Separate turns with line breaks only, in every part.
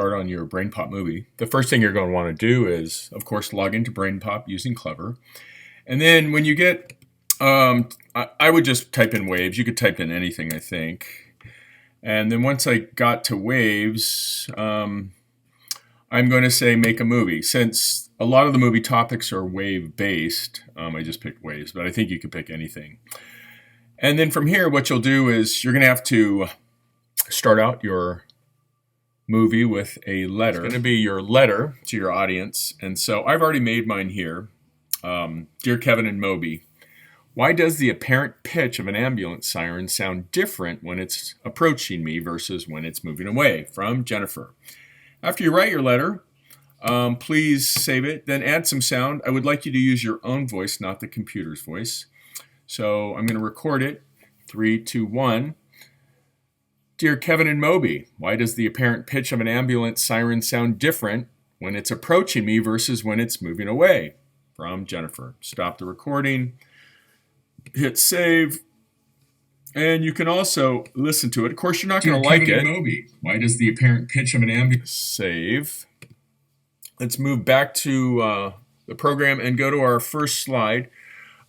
Start on your BrainPop movie, the first thing you're going to want to do is, of course, log into BrainPop using Clever. And then when you get, I would just type in waves. You could type in anything, I think. And then once I got to waves, I'm going to say make a movie. Since a lot of the movie topics are wave-based, I just picked waves, but I think you could pick anything. And then from here, what you'll do is you're going to have to start out your movie with a letter. It's going to be your letter to your audience. And so I've already made mine here. Dear Kevin and Moby, why does the apparent pitch of an ambulance siren sound different when it's approaching me versus when it's moving away? From Jennifer. After you write your letter, please save it, then add some sound. I would like you to use your own voice, not the computer's voice. So I'm going to record it. 3, 2, 1. Dear Kevin and Moby, why does the apparent pitch of an ambulance siren sound different when it's approaching me versus when it's moving away? From Jennifer. Stop the recording, hit save, and you can also listen to it. Of course, you're not going to like it. Moby, why does the apparent pitch of an ambulance... Save. Let's move back to the program and go to our first slide.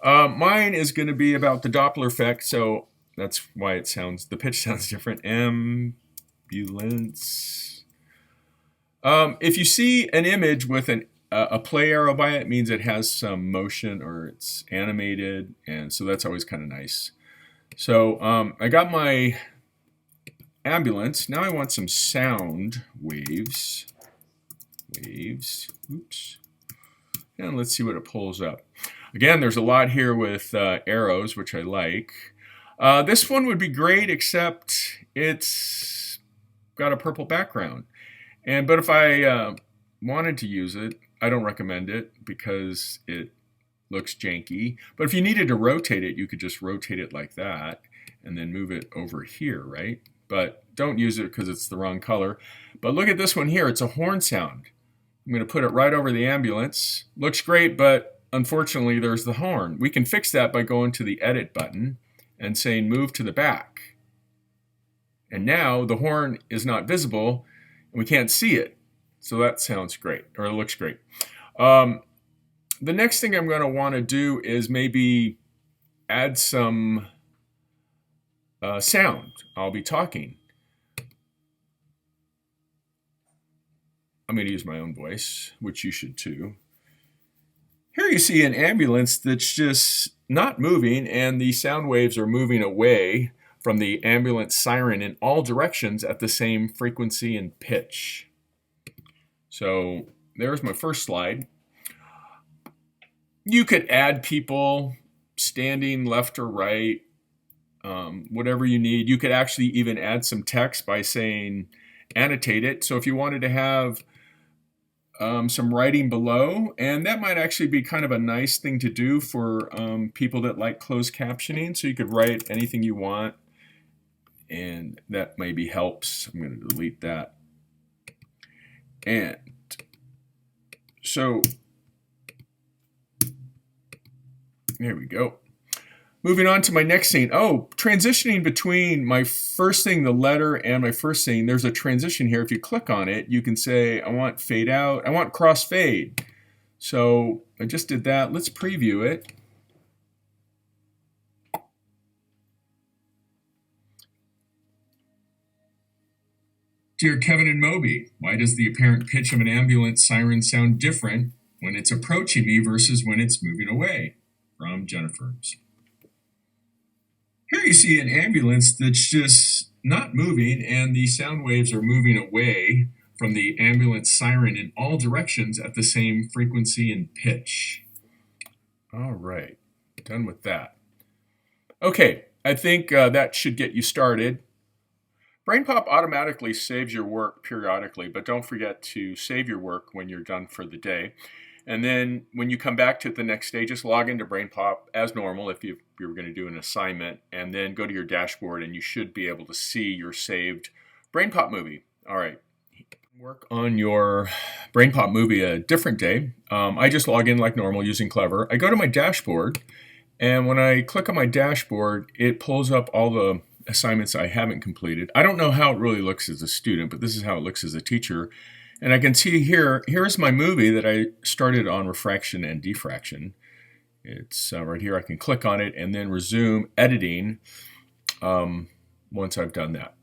Mine is going to be about the Doppler effect, so that's why it sounds, the pitch sounds different. Ambulance. If you see an image with a play arrow by it, it means it has some motion or it's animated, and so that's always kind of nice. So I got my ambulance. Now I want some sound waves. Oops. And let's see what it pulls up. Again, there's a lot here with arrows, which I like. This one would be great, except it's got a purple background. But if I wanted to use it, I don't recommend it because it looks janky. But if you needed to rotate it, you could just rotate it like that and then move it over here, right? But don't use it because it's the wrong color. But look at this one here. It's a horn sound. I'm going to put it right over the ambulance. Looks great, but unfortunately, there's the horn. We can fix that by going to the Edit button and saying Move to the back. And now the horn is not visible, and we can't see it. So that sounds great, or it looks great. The next thing I'm going to want to do is maybe add some sound. I'll be talking. I'm going to use my own voice, which you should too. Here you see an ambulance that's just not moving, and the sound waves are moving away from the ambulance siren in all directions at the same frequency and pitch. So there's my first slide. You could add people standing left or right, whatever you need. You could actually even add some text by saying annotate it. So if you wanted to have some writing below, and that might actually be kind of a nice thing to do for people that like closed captioning. So you could write anything you want, and that maybe helps. I'm going to delete that. And so there we go. Moving on to my next scene. Oh, transitioning between my first thing, the letter, and my first scene, there's a transition here. If you click on it, you can say, I want fade out. I want crossfade. So I just did that. Let's preview it. Dear Kevin and Moby, why does the apparent pitch of an ambulance siren sound different when it's approaching me versus when it's moving away? From Jennifer. Here you see an ambulance that's just not moving, and the sound waves are moving away from the ambulance siren in all directions at the same frequency and pitch. All right, done with that. Okay, I think that should get you started. BrainPop automatically saves your work periodically, but don't forget to save your work when you're done for the day. And then when you come back to the next day, just log into BrainPop as normal if you were going to do an assignment, and then go to your dashboard and you should be able to see your saved BrainPop movie. All right. Work on your BrainPop movie a different day. I just log in like normal using Clever. I go to my dashboard, and when I click on my dashboard, it pulls up all the assignments I haven't completed. I don't know how it really looks as a student, but this is how it looks as a teacher. And I can see here's my movie that I started on refraction and diffraction. It's right here. I can click on it and then resume editing once I've done that.